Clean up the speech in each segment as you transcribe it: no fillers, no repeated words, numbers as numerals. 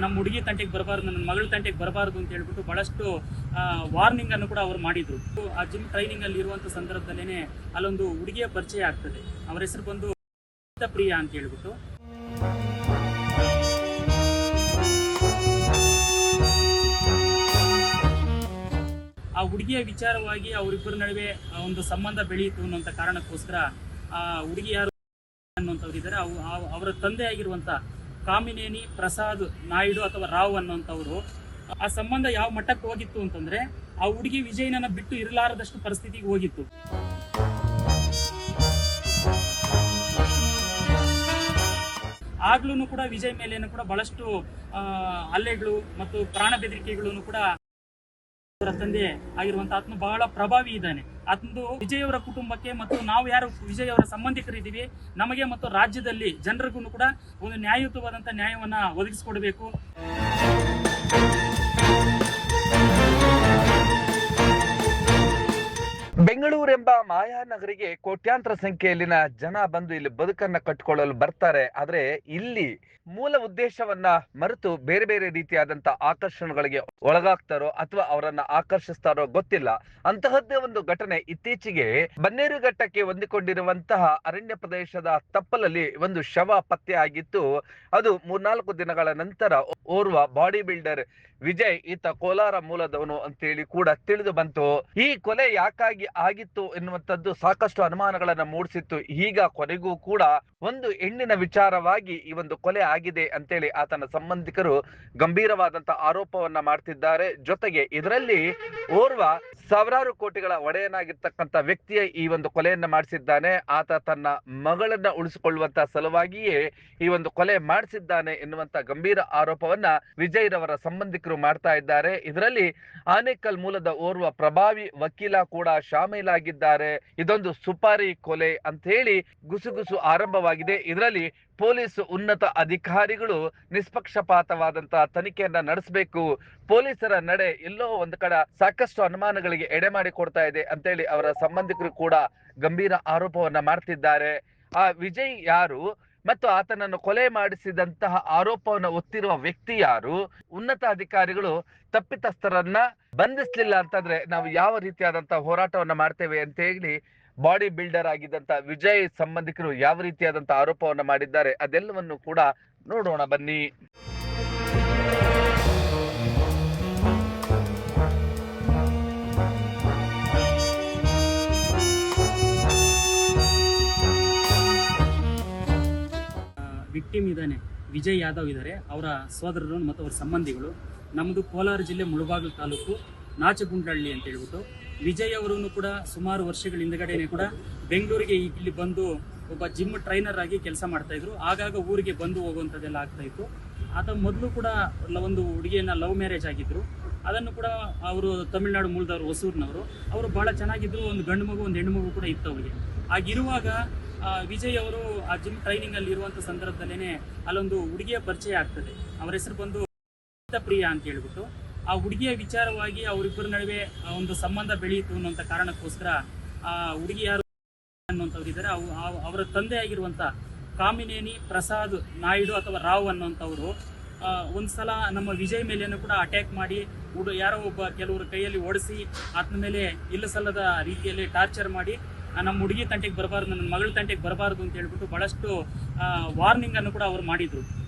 ನಮ್ಮ ಹುಡುಗಿ ತಂಟೆಗೆ ಬರಬಾರ್ದು, ನನ್ನ ಮಗಳ ತಂಟೆಗೆ ಬರಬಾರ್ದು ಅಂತ ಹೇಳ್ಬಿಟ್ಟು ಬಹಳಷ್ಟು ವಾರ್ನಿಂಗ್ ಅನ್ನು ಕೂಡ ಅವರು ಮಾಡಿದ್ರು. ಆ ಜಿಮ್ ಟ್ರೈನಿಂಗ್ ಅಲ್ಲಿ ಇರುವಂತ ಸಂದರ್ಭದಲ್ಲೇನೆ ಅಲ್ಲೊಂದು ಹುಡುಗಿಯ ಪರಿಚಯ ಆಗ್ತದೆ. ಅವರ ಹೆಸರು ಬಂದು ಪ್ರಿಯಾ ಅಂತ ಹೇಳ್ಬಿಟ್ಟು. ಆ ಹುಡುಗಿಯ ವಿಚಾರವಾಗಿ ಅವರಿಬ್ಬರ ನಡುವೆ ಒಂದು ಸಂಬಂಧ ಬೆಳೆಯಿತು ಅನ್ನುವಂಥ ಕಾರಣಕ್ಕೋಸ್ಕರ ಆ ಹುಡುಗಿ ಯಾರು ಅನ್ನುವಂಥವ್ರು ಇದ್ದಾರೆ, ಅವರ ತಂದೆ ಆಗಿರುವಂಥ ಕಾಮಿನೇನಿ ಪ್ರಸಾದ್ ನಾಯ್ಡು ಅಥವಾ ರಾವ್ ಅನ್ನುವಂಥವ್ರು. ಆ ಸಂಬಂಧ ಯಾವ ಮಟ್ಟಕ್ಕೆ ಹೋಗಿತ್ತು ಅಂತಂದ್ರೆ ಆ ಹುಡುಗಿ ವಿಜಯನನ್ನ ಬಿಟ್ಟು ಇರಲಾರದಷ್ಟು ಪರಿಸ್ಥಿತಿಗೆ ಹೋಗಿತ್ತು. ಆಗ್ಲೂ ಕೂಡ ವಿಜಯ್ ಮೇಲೇನು ಕೂಡ ಬಹಳಷ್ಟು ಹಲ್ಲೆಗಳು ಮತ್ತು ಪ್ರಾಣ ಬೆದರಿಕೆಗಳನ್ನು ಕೂಡ ಅವರ ತಂದೆ ಆಗಿರುವಂತಹ ಆತನು ಬಹಳ ಪ್ರಭಾವಿ ಇದ್ದಾನೆ. ಆತಂದು ವಿಜಯ್ ಅವರ ಕುಟುಂಬಕ್ಕೆ ಮತ್ತು ನಾವು ಯಾರು ವಿಜಯ್ ಅವರ ಸಂಬಂಧಿಕರಿದ್ದೀವಿ ನಮಗೆ ಮತ್ತು ರಾಜ್ಯದಲ್ಲಿ ಜನರಿಗೂ ಕೂಡ ಒಂದು ನ್ಯಾಯಯುತವಾದಂಥ ನ್ಯಾಯವನ್ನ ಒದಗಿಸಿಕೊಡಬೇಕು. ಬೆಂಗಳೂರೆಂಬ ಮಾಯಾನಗರಿಗೆ ಕೋಟ್ಯಾಂತರ ಸಂಖ್ಯೆಯಲ್ಲಿನ ಜನ ಬಂದು ಇಲ್ಲಿ ಬದುಕನ್ನ ಕಟ್ಟಿಕೊಳ್ಳಲು ಬರ್ತಾರೆ. ಆದ್ರೆ ಇಲ್ಲಿ ಮೂಲ ಉದ್ದೇಶವನ್ನ ಮರೆತು ಬೇರೆ ಬೇರೆ ರೀತಿಯಾದಂತ ಆಕರ್ಷಣೆಗಳಿಗೆ ಒಳಗಾಗ್ತಾರೋ ಅಥವಾ ಅವರನ್ನ ಆಕರ್ಷಿಸ್ತಾರೋ ಗೊತ್ತಿಲ್ಲ. ಅಂತಹದ್ದೇ ಒಂದು ಘಟನೆ ಇತ್ತೀಚೆಗೆ ಬನ್ನೇರುಘಟ್ಟಕ್ಕೆ ಹೊಂದಿಕೊಂಡಿರುವಂತಹ ಅರಣ್ಯ ಪ್ರದೇಶದ ತಪ್ಪಲಲ್ಲಿ ಒಂದು ಶವ ಪತ್ತೆ ಆಗಿತ್ತು. ಅದು 3-4 ದಿನಗಳ ನಂತರ ಓರ್ವ ಬಾಡಿ ಬಿಲ್ಡರ್ ವಿಜಯ್ ಈತ ಕೋಲಾರ ಮೂಲದವನು ಅಂತೇಳಿ ಕೂಡ ತಿಳಿದು ಬಂತು. ಈ ಕೊಲೆ ಯಾಕಾಗಿ ಆಗಿತ್ತು ಎನ್ನುವಂಥದ್ದು ಸಾಕಷ್ಟು ಅನುಮಾನಗಳನ್ನ ಮೂಡಿಸಿತ್ತು. ಈಗ ಕೊನೆಗೂ ಕೂಡ ಒಂದು ಹೆಣ್ಣಿನ ವಿಚಾರವಾಗಿ ಈ ಒಂದು ಕೊಲೆ ಆಗಿದೆ ಅಂತೇಳಿ ಆತನ ಸಂಬಂಧಿಕರು ಗಂಭೀರವಾದಂತ ಆರೋಪವನ್ನ ಮಾಡ್ತಿದ್ದಾರೆ. ಜೊತೆಗೆ ಇದರಲ್ಲಿ ಓರ್ವ ಸಾವಿರಾರು ಕೋಟಿಗಳ ಒಡೆಯನಾಗಿರ್ತಕ್ಕಂಥ ವ್ಯಕ್ತಿಯ ಈ ಒಂದು ಕೊಲೆಯನ್ನ ಮಾಡಿಸಿದ್ದಾನೆ. ಆತ ತನ್ನ ಮಗಳನ್ನ ಉಳಿಸಿಕೊಳ್ಳುವಂತ ಸಲುವಾಗಿಯೇ ಈ ಒಂದು ಕೊಲೆ ಮಾಡಿಸಿದ್ದಾನೆ ಎನ್ನುವಂತ ಗಂಭೀರ ಆರೋಪವನ್ನ ವಿಜಯ್ ರವರ ಸಂಬಂಧಿಕರು ಮಾಡ್ತಾ ಇದ್ದಾರೆ. ಇದರಲ್ಲಿ ಆನೇಕಲ್ ಮೂಲದ ಓರ್ವ ಪ್ರಭಾವಿ ವಕೀಲ ಕೂಡ ಶಾಮೀಲಾಗಿದ್ದಾರೆ. ಇದೊಂದು ಸುಪಾರಿ ಕೊಲೆ ಅಂತ ಹೇಳಿ ಗುಸುಗುಸು ಆರಂಭವಾಗಿದೆ. ಇದರಲ್ಲಿ ಪೊಲೀಸ್ ಉನ್ನತ ಅಧಿಕಾರಿಗಳು ನಿಷ್ಪಕ್ಷಪಾತವಾದಂತಹ ತನಿಖೆಯನ್ನ ನಡೆಸಬೇಕು. ಪೊಲೀಸರ ನಡೆ ಎಲ್ಲೋ ಒಂದು ಕಡೆ ಸಾಕಷ್ಟು ಅನುಮಾನಗಳಿಗೆ ಎಡೆ ಮಾಡಿ ಕೊಡ್ತಾ ಇದೆ ಅಂತೇಳಿ ಅವರ ಸಂಬಂಧಿಕರು ಕೂಡ ಗಂಭೀರ ಆರೋಪವನ್ನ ಮಾಡ್ತಿದ್ದಾರೆ. ಆ ವಿಜಯ್ ಯಾರು ಮತ್ತು ಆತನನ್ನು ಕೊಲೆ ಮಾಡಿಸಿದಂತಹ ಆರೋಪವನ್ನು ಹೊತ್ತಿರುವ ವ್ಯಕ್ತಿ ಯಾರು, ಉನ್ನತ ಅಧಿಕಾರಿಗಳು ತಪ್ಪಿತಸ್ಥರನ್ನ ಬಂಧಿಸಲಿಲ್ಲ ಅಂತಂದ್ರೆ ನಾವು ಯಾವ ರೀತಿಯಾದಂತಹ ಹೋರಾಟವನ್ನ ಮಾಡ್ತೇವೆ ಅಂತ ಹೇಳಿ ಬಾಡಿ ಬಿಲ್ಡರ್ ಆಗಿದ್ದಂತ ವಿಜಯ್ ಸಂಬಂಧಿಕರು ಯಾವ ರೀತಿಯಾದಂತ ಆರೋಪವನ್ನ ಮಾಡಿದ್ದಾರೆ ಅದೆಲ್ಲವನ್ನು ಕೂಡ ನೋಡೋಣ ಬನ್ನಿ. ವಿಕ್ಟಿಮ್ ಇದ್ದಾನೆ ವಿಜಯ್ ಯಾದವ್ ಇದ್ದಾರೆ, ಅವರ ಸೋದರರು ಮತ್ತು ಅವರ ಸಂಬಂಧಿಗಳು. ನಮ್ಮದು ಕೋಲಾರ ಜಿಲ್ಲೆ ಮುಳಬಾಗಿಲು ತಾಲೂಕು ನಾಚಗುಂಡಹಳ್ಳಿ ಅಂತ ಹೇಳ್ಬಿಟ್ಟು. ವಿಜಯ್ ಅವರನ್ನು ಕೂಡ ಸುಮಾರು ವರ್ಷಗಳ ಹಿಂದಗಡೆನೆ ಕೂಡ ಬೆಂಗಳೂರಿಗೆ ಇಲ್ಲಿ ಬಂದು ಒಬ್ಬ ಜಿಮ್ ಟ್ರೈನರ್ ಆಗಿ ಕೆಲಸ ಮಾಡ್ತಾ ಇದ್ರು. ಆಗಾಗ ಊರಿಗೆ ಬಂದು ಹೋಗುವಂಥದ್ದೆಲ್ಲ ಆಗ್ತಾ ಇತ್ತು. ಆತ ಮೊದಲು ಕೂಡ ಒಂದು ಹುಡುಗಿಯನ್ನ ಲವ್ ಮ್ಯಾರೇಜ್ ಆಗಿದ್ರು. ಅದನ್ನು ಕೂಡ ಅವರು ತಮಿಳುನಾಡು ಮೂಲದವರು, ಹೊಸೂರಿನವರು. ಅವರು ಬಹಳ ಚೆನ್ನಾಗಿದ್ರು. ಒಂದು ಗಂಡು ಮಗು ಒಂದು ಹೆಣ್ಣು ಮಗು ಕೂಡ ಇತ್ತು ಅವರಿಗೆ. ಆಗಿರುವಾಗ ವಿಜಯ್ ಅವರು ಆ ಜಿಮ್ ಟ್ರೈನಿಂಗ್ ಅಲ್ಲಿ ಇರುವಂತ ಸಂದರ್ಭದಲ್ಲೇನೆ ಅಲ್ಲೊಂದು ಹುಡುಗಿಯ ಪರಿಚಯ ಆಗ್ತದೆ. ಅವರ ಹೆಸರು ಬಂದು ಪ್ರಿಯಾ ಅಂತ ಹೇಳ್ಬಿಟ್ಟು. ಆ ಹುಡುಗಿಯ ವಿಚಾರವಾಗಿ ಅವರಿಬ್ಬರ ನಡುವೆ ಒಂದು ಸಂಬಂಧ ಬೆಳೆಯಿತು ಅನ್ನುವಂಥ ಕಾರಣಕ್ಕೋಸ್ಕರ ಆ ಹುಡುಗಿ ಯಾರು ಅನ್ನುವಂಥವ್ರು ಇದ್ದಾರೆ, ಅವರ ತಂದೆ ಆಗಿರುವಂಥ ಕಾಮಿನೇನಿ ಪ್ರಸಾದ್ ನಾಯ್ಡು ಅಥವಾ ರಾವ್ ಅನ್ನುವಂಥವ್ರು ಒಂದ್ಸಲ ನಮ್ಮ ವಿಜಯ್ ಮೇಲೇನು ಕೂಡ ಅಟ್ಯಾಕ್ ಮಾಡಿ ಯಾರೋ ಒಬ್ಬ ಕೆಲವರು ಕೈಯಲ್ಲಿ ಓಡಿಸಿ ಆತನ ಮೇಲೆ ಇಲ್ಲ ಸಲ್ಲದ ರೀತಿಯಲ್ಲಿ ಟಾರ್ಚರ್ ಮಾಡಿ ನಮ್ಮ ಹುಡುಗಿ ತಂಟೆಗೆ ಬರಬಾರ್ದು, ನನ್ನ ಮಗಳ ತಂಟೆಗೆ ಬರಬಾರ್ದು ಅಂತ ಹೇಳ್ಬಿಟ್ಟು ಬಹಳಷ್ಟು ವಾರ್ನಿಂಗ್ ಅನ್ನು ಕೂಡ ಅವರು ಮಾಡಿದ್ರು.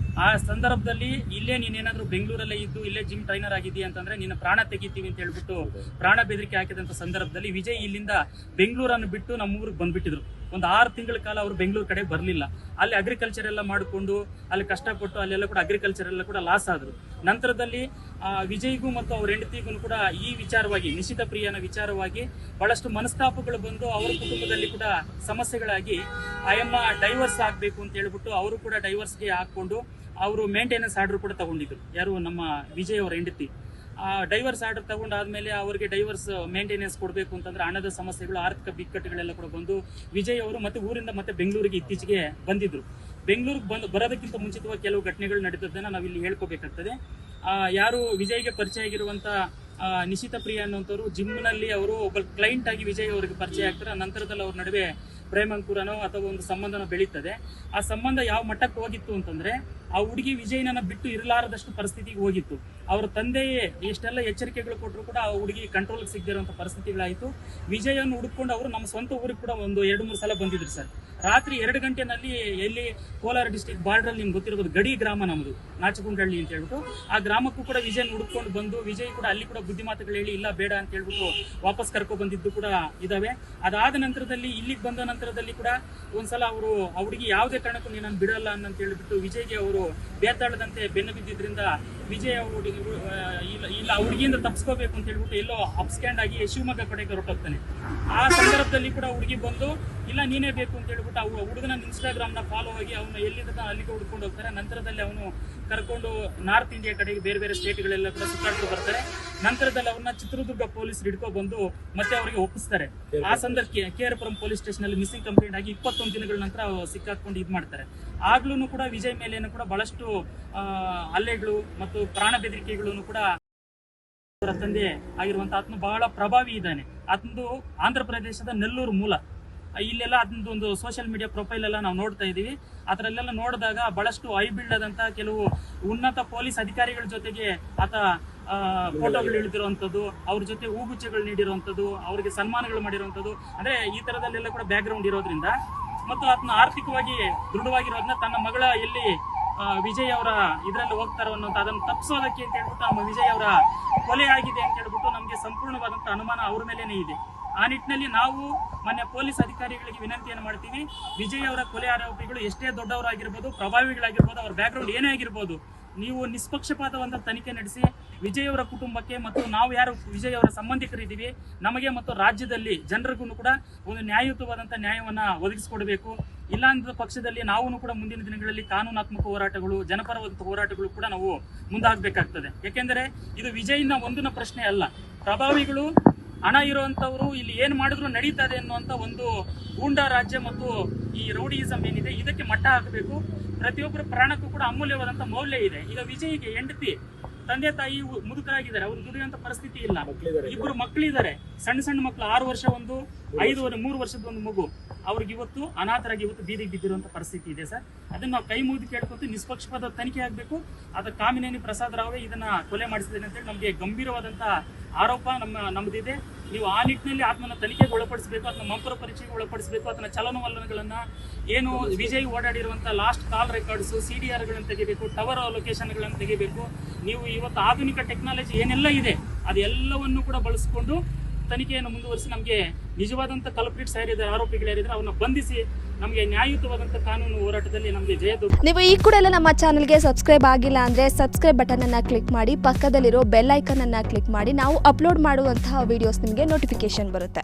ಆ ಸಂದರ್ಭದಲ್ಲಿ ಇಲ್ಲೇ ನೀನೇನಾದ್ರೂ ಬೆಂಗಳೂರಲ್ಲೇ ಇದ್ದು ಇಲ್ಲೇ ಜಿಮ್ ಟ್ರೈನರ್ ಆಗಿದ್ದೀಯ ಅಂತಂದ್ರೆ ನಿನ್ನ ಪ್ರಾಣ ತೆಗಿತೀವಿ ಅಂತ ಹೇಳ್ಬಿಟ್ಟು ಪ್ರಾಣ ಬೆದರಿಕೆ ಹಾಕಿದಂತ ಸಂದರ್ಭದಲ್ಲಿ ವಿಜಯ್ ಇಲ್ಲಿಂದ ಬೆಂಗಳೂರನ್ನು ಬಿಟ್ಟು ನಮ್ಮ ಊರಿಗೆ ಬಂದ್ಬಿಟ್ಟಿದ್ರು. ಒಂದು 6 ತಿಂಗಳ ಕಾಲ ಅವರು ಬೆಂಗಳೂರು ಕಡೆ ಬರಲಿಲ್ಲ. ಅಲ್ಲಿ ಅಗ್ರಿಕಲ್ಚರ್ ಎಲ್ಲ ಮಾಡಿಕೊಂಡು ಅಲ್ಲಿ ಕಷ್ಟಪಟ್ಟು ಅಲ್ಲೆಲ್ಲ ಕೂಡ ಅಗ್ರಿಕಲ್ಚರ್ ಎಲ್ಲ ಕೂಡ ಲಾಸ್ ಆದ್ರು. ನಂತರದಲ್ಲಿ ವಿಜಯ್ಗೂ ಮತ್ತು ಅವ್ರ ಹೆಂಡತಿಗೂ ಕೂಡ ಈ ವಿಚಾರವಾಗಿ ನಿಶ್ಚಿತ ಪ್ರಿಯನ ವಿಚಾರವಾಗಿ ಬಹಳಷ್ಟು ಮನಸ್ತಾಪಗಳು ಬಂದು ಅವರ ಕುಟುಂಬದಲ್ಲಿ ಕೂಡ ಸಮಸ್ಯೆಗಳಾಗಿ ಆಯಮ್ಮ ಡೈವರ್ಸ್ ಆಗಬೇಕು ಅಂತ ಹೇಳ್ಬಿಟ್ಟು ಅವರು ಕೂಡ ಡೈವರ್ಸ್ಗೆ ಹಾಕೊಂಡು ಅವರು ಮೇಂಟೆನೆನ್ಸ್ ಆರ್ಡರ್ ಕೂಡ ತಗೊಂಡಿದ್ರು. ಯಾರು ನಮ್ಮ ವಿಜಯ್ ಅವರ ಹೆಂಡತಿ. ಡೈವರ್ಸ್ ಆರ್ಡರ್ ತಗೊಂಡಾದ್ಮೇಲೆ ಅವರಿಗೆ ಡೈವರ್ಸ್ ಮೇಂಟೆನೆನ್ಸ್ ಕೊಡಬೇಕು ಅಂತಂದ್ರೆ ಹಣದ ಸಮಸ್ಯೆಗಳು, ಆರ್ಥಿಕ ಬಿಕ್ಕಟ್ಟುಗಳೆಲ್ಲ ಕೂಡ ಬಂದು ವಿಜಯ್ ಅವರು ಮತ್ತೆ ಊರಿಂದ ಮತ್ತೆ ಬೆಂಗಳೂರಿಗೆ ಇತ್ತೀಚೆಗೆ ಬಂದಿದ್ರು. ಬೆಂಗಳೂರಿಗೆ ಬರೋದಕ್ಕಿಂತ ಮುಂಚಿತವಾಗಿ ಕೆಲವು ಘಟನೆಗಳು ನಡೆದದ್ದನ್ನ ನಾವಿಲ್ಲಿ ಹೇಳ್ಕೋಬೇಕಾಗ್ತದೆ. ಯಾರು ವಿಜಯ್ಗೆ ಪರಿಚಯ ಆಗಿರುವಂತ ನಿಶಿತಾ ಪ್ರಿಯ ಅನ್ನುವಂಥವ್ರು ಜಿಮ್ನಲ್ಲಿ ಅವರು ಒಬ್ಬ ಕ್ಲೈಂಟ್ ಆಗಿ ವಿಜಯ್ ಅವರಿಗೆ ಪರಿಚಯ ಆಗ್ತಾರೆ. ನಂತರದಲ್ಲಿ ಅವ್ರ ನಡುವೆ ಪ್ರೇಮಂಕುರನೋ ಅಥವಾ ಒಂದು ಸಂಬಂಧನೋ ಬೆಳೀತದೆ. ಆ ಸಂಬಂಧ ಯಾವ ಮಟ್ಟಕ್ಕೆ ಹೋಗಿತ್ತು ಅಂತಂದ್ರೆ ಆ ಹುಡುಗಿ ವಿಜಯನನ್ನ ಬಿಟ್ಟು ಇರಲಾರದಷ್ಟು ಪರಿಸ್ಥಿತಿಗೆ ಹೋಗಿತ್ತು. ಅವರ ತಂದೆಯೇ ಎಷ್ಟೆಲ್ಲ ಎಚ್ಚರಿಕೆಗಳು ಕೊಟ್ಟರು ಕೂಡ ಆ ಹುಡುಗಿ ಕಂಟ್ರೋಲ್ಗೆ ಸಿಗದಿರುವಂಥ ಪರಿಸ್ಥಿತಿಗಳಾಯಿತು. ವಿಜಯವನ್ನು ಹುಡುಕೊಂಡು ಅವರು ನಮ್ಮ ಸ್ವಂತ ಊರಿಗೆ ಕೂಡ ಒಂದು 2-3 ಸಲ ಬಂದಿದ್ರು ಸರ್. ರಾತ್ರಿ 2 ಗಂಟೆನಲ್ಲಿ ಎಲ್ಲಿ ಕೋಲಾರ ಡಿಸ್ಟಿಕ್ ಬಾರ್ಡರ್ ನಿಮ್ಗೆ ಗೊತ್ತಿರ್ಬೋದು, ಗಡಿ ಗ್ರಾಮ ನಮ್ಮದು ನಾಚಗುಂಡಹಳ್ಳಿ ಅಂತ ಹೇಳ್ಬಿಟ್ಟು ಆ ಗ್ರಾಮಕ್ಕೂ ಕೂಡ ವಿಜಯನ್ ಹುಡುಕೊಂಡು ಬಂದು ವಿಜಯ್ ಕೂಡ ಅಲ್ಲಿ ಕೂಡ ಬುದ್ಧಿಮಾತುಗಳು ಹೇಳಿ ಇಲ್ಲ ಬೇಡ ಅಂತ ಹೇಳ್ಬಿಟ್ಟು ವಾಪಸ್ ಕರ್ಕೊ ಬಂದಿದ್ದು ಕೂಡ ಇದಾವೆ. ಅದಾದ ನಂತರದಲ್ಲಿ ಇಲ್ಲಿಗೆ ಬಂದ ನಂತರದಲ್ಲಿ ಕೂಡ ಒಂದ್ಸಲ ಅವರು ಆ ಹುಡುಗಿ ಯಾವುದೇ ಕಾರಣಕ್ಕೂ ನೀನನ್ನು ಬಿಡಲ್ಲ ಅಂತ ಹೇಳ್ಬಿಟ್ಟು ವಿಜಯ್ಗೆ ಅವರು ಬೇತಾಳದಂತೆ ಬೆನ್ನು ಬಿದ್ದಿದ್ರಿಂದ ವಿಜಯ್ ಹುಡುಗಿ ಇಲ್ಲ ಹುಡುಗಿಯಿಂದ ತಪ್ಪಿಸ್ಕೋಬೇಕು ಅಂತ ಹೇಳ್ಬಿಟ್ಟು ಎಲ್ಲೋ ಅಪ್ಸ್ಕ್ಯಾಂಡ್ ಆಗಿ ಶಿವಮೊಗ್ಗ ಕಡೆಗೆ ಹೊರಟೋಗ್ತಾನೆ. ಆ ಸಂದರ್ಭದಲ್ಲಿ ಕೂಡ ಹುಡುಗಿ ಬಂದು ಇಲ್ಲ ನೀನೇ ಬೇಕು ಅಂತ ಹೇಳ್ಬಿಟ್ಟು ಆ ಹುಡುಗನ ಇನ್ಸ್ಟಾಗ್ರಾಮ್ನ ಫಾಲೋ ಆಗಿ ಅವನು ಎಲ್ಲಿದ್ದ ಅಲ್ಲಿಗೆ ಹುಡ್ಕೊಂಡು ಹೋಗ್ತಾರೆ. ನಂತರದಲ್ಲಿ ಅವನು ಕರ್ಕೊಂಡು ನಾರ್ತ್ ಇಂಡಿಯಾ ಕಡೆಗೆ ಬೇರೆ ಬೇರೆ ಸ್ಟೇಟ್ಗಳೆಲ್ಲ ಕೂಡ ಸುತ್ತಾಡ್ಕೊಂಡು ಬರ್ತಾರೆ. ನಂತರದಲ್ಲಿ ಅವ್ರನ್ನ ಚಿತ್ರದುರ್ಗ ಪೊಲೀಸರು ಹಿಡ್ಕೊಂಡು ಬಂದು ಮತ್ತೆ ಅವರಿಗೆ ಒಪ್ಪಿಸ್ತಾರೆ. ಆ ಸಂದರ್ಭ KR ಪುರಂ ಪೊಲೀಸ್ ಸ್ಟೇಷನ್ ಅಲ್ಲಿ ಮಿಸ್ಸಿಂಗ್ ಕಂಪ್ಲೇಂಟ್ ಆಗಿ 21 ದಿನಗಳ ನಂತರ ಸಿಕ್ಕಾಕೊಂಡು ಇದು ಮಾಡ್ತಾರೆ. ಆಗ್ಲೂ ಕೂಡ ವಿಜಯ್ ಮೇಲೇನು ಕೂಡ ಬಹಳಷ್ಟು ಹಲ್ಲೆಗಳು ಮತ್ತು ಪ್ರಾಣ ಬೆದರಿಕೆಗಳನ್ನು ಕೂಡ ಅವರ ತಂದೆ ಆಗಿರುವಂತಹ ಆತನು ಬಹಳ ಪ್ರಭಾವಿ ಇದ್ದಾನೆ. ಆತಂದು ಆಂಧ್ರ ಪ್ರದೇಶದ ನೆಲ್ಲೂರು ಮೂಲ. ಇಲ್ಲೆಲ್ಲ ಅದೊಂದು ಒಂದು ಸೋಷಿಯಲ್ ಮೀಡಿಯಾ ಪ್ರೊಫೈಲ್ ಎಲ್ಲ ನಾವು ನೋಡ್ತಾ ಇದ್ದೀವಿ. ಅದರಲ್ಲೆಲ್ಲ ನೋಡಿದಾಗ ಬಹಳಷ್ಟು ಐ ಬಿಲ್ಡ್ ಆದಂತ ಕೆಲವು ಉನ್ನತ ಪೊಲೀಸ್ ಅಧಿಕಾರಿಗಳ ಜೊತೆಗೆ ಆತ ಫೋಟೋಗಳು ಇಳಿದಿರುವಂಥದ್ದು, ಅವ್ರ ಜೊತೆ ಹೂಗುಚ್ಚೆಗಳು ನೀಡಿರುವಂಥದ್ದು, ಅವರಿಗೆ ಸನ್ಮಾನಗಳು ಮಾಡಿರುವಂಥದ್ದು, ಅಂದ್ರೆ ಈ ತರದಲ್ಲೆಲ್ಲ ಕೂಡ ಬ್ಯಾಕ್ ಗ್ರೌಂಡ್ ಇರೋದ್ರಿಂದ ಮತ್ತು ಆತನ ಆರ್ಥಿಕವಾಗಿ ದೃಢವಾಗಿರೋದನ್ನ ತನ್ನ ಮಗಳ ಎಲ್ಲಿ ವಿಜಯ್ ಅವರ ಇದರಲ್ಲಿ ಹೋಗ್ತಾರೋ ಅನ್ನೋದು ಅದನ್ನು ತಪ್ಪಿಸೋದಕ್ಕೆ ಅಂತ ಹೇಳ್ಬಿಟ್ಟು ನಮ್ಮ ವಿಜಯ್ ಅವರ ಕೊಲೆ ಆಗಿದೆ ಅಂತ ಹೇಳ್ಬಿಟ್ಟು ನಮಗೆ ಸಂಪೂರ್ಣವಾದಂಥ ಅನುಮಾನ ಅವ್ರ ಮೇಲೇನೆ ಇದೆ. ಆ ನಿಟ್ಟಿನಲ್ಲಿ ನಾವು ಮಾನ್ಯ ಪೊಲೀಸ್ ಅಧಿಕಾರಿಗಳಿಗೆ ವಿನಂತಿಯನ್ನು ಮಾಡ್ತೀವಿ. ವಿಜಯ್ ಅವರ ಕೊಲೆ ಆರೋಪಿಗಳು ಎಷ್ಟೇ ದೊಡ್ಡವರಾಗಿರ್ಬೋದು, ಪ್ರಭಾವಿಗಳಾಗಿರ್ಬೋದು, ಅವ್ರ ಬ್ಯಾಕ್ಗ್ರೌಂಡ್ ಏನೇ ಆಗಿರ್ಬೋದು, ನೀವು ನಿಷ್ಪಕ್ಷಪಾತವಂತ ತನಿಖೆ ನಡೆಸಿ ವಿಜಯ್ ಅವರ ಕುಟುಂಬಕ್ಕೆ ಮತ್ತು ನಾವು ಯಾರು ವಿಜಯ್ ಅವರ ಸಂಬಂಧಿಕರಿದ್ದೀವಿ ನಮಗೆ ಮತ್ತು ರಾಜ್ಯದಲ್ಲಿ ಜನರಿಗೂ ಕೂಡ ಒಂದು ನ್ಯಾಯಯುತವಾದಂಥ ನ್ಯಾಯವನ್ನ ಒದಗಿಸಿಕೊಡಬೇಕು. ಇಲ್ಲ ಅಂದ ಪಕ್ಷದಲ್ಲಿ ನಾವು ಕೂಡ ಮುಂದಿನ ದಿನಗಳಲ್ಲಿ ಕಾನೂನಾತ್ಮಕ ಹೋರಾಟಗಳು, ಜನಪರವಾದಂಥ ಹೋರಾಟಗಳು ಕೂಡ ನಾವು ಮುಂದಾಗಬೇಕಾಗ್ತದೆ. ಯಾಕೆಂದರೆ ಇದು ವಿಜಯ್ನ ಒಂದಿನ ಪ್ರಶ್ನೆ ಅಲ್ಲ. ಪ್ರಭಾವಿಗಳು ಹಣ ಇರುವಂತವರು ಇಲ್ಲಿ ಏನು ಮಾಡಿದ್ರು ನಡೀತದೆ ಅನ್ನುವಂಥ ಒಂದು ಗೂಂಡಾ ರಾಜ್ಯ ಮತ್ತು ಈ ರೌಡಿಯಿಸಂ ಏನಿದೆ ಇದಕ್ಕೆ ಮಟ್ಟ ಹಾಕಬೇಕು. ಪ್ರತಿಯೊಬ್ಬರ ಪ್ರಾಣಕ್ಕೂ ಕೂಡ ಅಮೂಲ್ಯವಾದಂಥ ಮೌಲ್ಯ ಇದೆ. ಈಗ ವಿಜಯ್ಗೆ ಹೆಂಡತಿ ತಂದೆ ತಾಯಿ ಮುದುಕರಾಗಿದ್ದಾರೆ, ಅವ್ರು ದುಡಿಯುವಂತ ಪರಿಸ್ಥಿತಿ ಇಲ್ಲ. 2 ಮಕ್ಕಳಿದ್ದಾರೆ, ಸಣ್ಣ ಸಣ್ಣ ಮಕ್ಕಳು, 6 ವರ್ಷ ಒಂದು, 3 ವರ್ಷದ ಒಂದು ಮಗು. ಅವ್ರಿಗೆ ಇವತ್ತು ಅನಾಥರಾಗಿ ಇವತ್ತು ಬೀದಿಗೆ ಬಿದ್ದಿರುವಂತ ಪರಿಸ್ಥಿತಿ ಇದೆ ಸರ್. ಅದನ್ನ ನಾವು ಕೈ ಮುಗಿದು ಕೇಳ್ಕೊಂತ ನಿಷ್ಪಕ್ಷಪಾತ ತನಿಖೆ ಆಗಬೇಕು. ಅದ ಕಾಮಿನೇನಿ ಪ್ರಸಾದ್ ರಾವೇ ಇದನ್ನ ಕೊಲೆ ಮಾಡಿಸಿದ್ದೇನೆ ಅಂತೇಳಿ ನಮಗೆ ಗಂಭೀರವಾದಂತ ಆರೋಪ ನಮ್ಮದಿದೆ. ನೀವು ಆ ನಿಟ್ಟಿನಲ್ಲಿ ಆತ್ಮನ ತನಿಖೆಗೆ ಒಳಪಡಿಸಬೇಕು, ಅದನ್ನ ಮಂಪರ ಪರೀಕ್ಷೆಗೆ ಒಳಪಡಿಸಬೇಕು. ಅದನ್ನ ಚಲನವಲನಗಳನ್ನ ಏನು ವಿಜಯ್ ಓಡಾಡಿರುವಂತ ಲಾಸ್ಟ್ ಕಾಲ್ ರೆಕಾರ್ಡ್ಸ್, CDRಗಳನ್ನು ತೆಗಿಬೇಕು, ಟವರ್ ಲೊಕೇಶನ್ಗಳನ್ನು ತೆಗಿಬೇಕು. ನೀವು ಇವತ್ತು ಆಧುನಿಕ ಟೆಕ್ನಾಲಜಿ ಏನೆಲ್ಲ ಇದೆ ಅದೆಲ್ಲವನ್ನು ಕೂಡ ಬಳಸಿಕೊಂಡು ತನಿಖೆಯನ್ನು ಮುಂದುವರಿಸಿ ನಮಗೆ ನಿಜವಾದಂಥ ಕಲ್ಪ್ರಿಟ್ಸ್ ಯಾರಿದ್ದಾರೆ, ಆರೋಪಿಗಳು ಅವ್ರನ್ನ ಬಂಧಿಸಿ ನಮಗೆ ನ್ಯಾಯಯುತವಾದಂಥ ಕಾನೂನು ಹೋರಾಟದಲ್ಲಿ ನಮಗೆ ಜಯ. ನೀವು ಈ ಕೂಡ ಎಲ್ಲ ನಮ್ಮ ಚಾನಲ್ಗೆ ಸಬ್ಸ್ಕ್ರೈಬ್ ಆಗಿಲ್ಲ ಅಂದರೆ ಸಬ್ಸ್ಕ್ರೈಬ್ ಬಟನ್ ಅನ್ನು ಕ್ಲಿಕ್ ಮಾಡಿ, ಪಕ್ಕದಲ್ಲಿರೋ ಬೆಲ್ ಐಕನ್ ಅನ್ನು ಕ್ಲಿಕ್ ಮಾಡಿ. ನಾವು ಅಪ್ಲೋಡ್ ಮಾಡುವಂತಹ ವಿಡಿಯೋಸ್ ನಿಮಗೆ ನೋಟಿಫಿಕೇಶನ್ ಬರುತ್ತೆ.